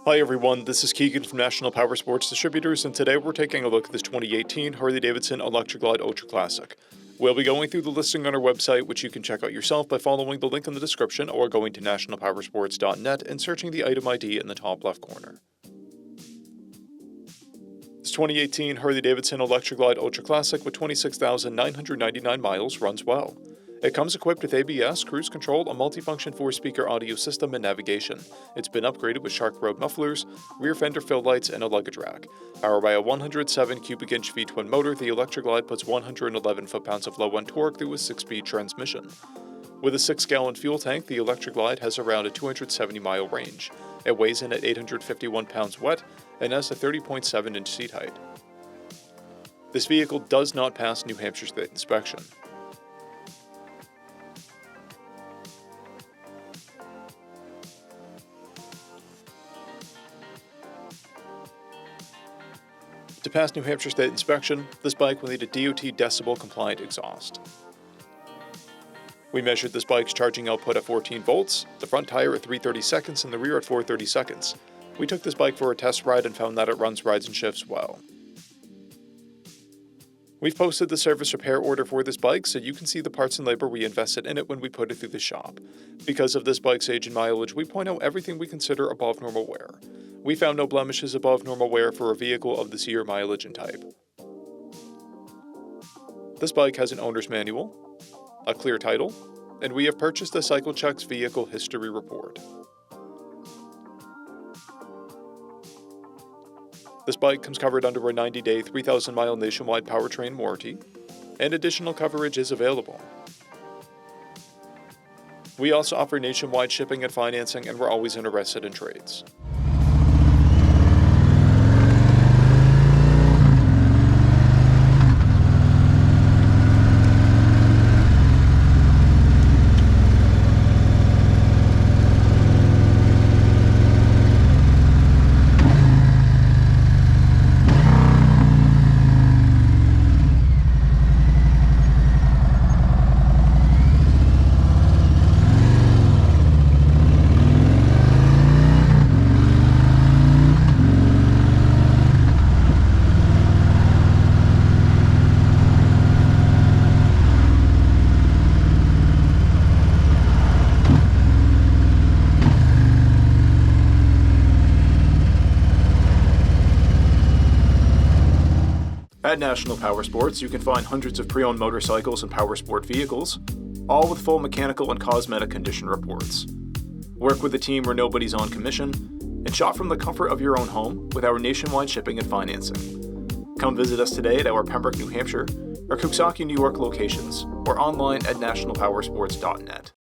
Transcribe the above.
Hi everyone, this is Keegan from National Powersports Distributors, and today we're taking a look at this 2018 Harley-Davidson ELECTRA Glide Ultra Classic. We'll be going through the listing on our website, which you can check out yourself by following the link in the description or going to nationalpowersports.net and searching the item ID in the top left corner. This 2018 Harley-Davidson ELECTRA Glide Ultra Classic with 26,999 miles runs well. It comes equipped with ABS, cruise control, a multifunction 4-speaker audio system, and navigation. It's been upgraded with Shark Road mufflers, rear fender fill lights, and a luggage rack. Powered by a 107 cubic inch V-twin motor, the ELECTRA Glide puts 111 foot-pounds of low-end torque through a 6-speed transmission. With a 6-gallon fuel tank, the ELECTRA Glide has around a 270-mile range. It weighs in at 851 pounds wet and has a 30.7-inch seat height. This vehicle does not pass New Hampshire State inspection. To pass New Hampshire State inspection, this bike will need a DOT decibel-compliant exhaust. We measured this bike's charging output at 14 volts, the front tire at 3/30 seconds and the rear at 4/30 seconds. We took this bike for a test ride and found that it runs rides and shifts well. We've posted the service repair order for this bike so you can see the parts and labor we invested in it when we put it through the shop. Because of this bike's age and mileage, we point out everything we consider above normal wear. We found no blemishes above normal wear for a vehicle of this year, mileage, and type. This bike has an owner's manual, a clear title, and we have purchased a CycleCheck's vehicle history report. This bike comes covered under a 90-day, 3,000-mile nationwide powertrain warranty, and additional coverage is available. We also offer nationwide shipping and financing, and we're always interested in trades. At National Powersports, you can find hundreds of pre-owned motorcycles and powersport vehicles, all with full mechanical and cosmetic condition reports. Work with a team where nobody's on commission, and shop from the comfort of your own home with our nationwide shipping and financing. Come visit us today at our Pembroke, New Hampshire, or Coxsackie, New York locations, or online at nationalpowersports.net.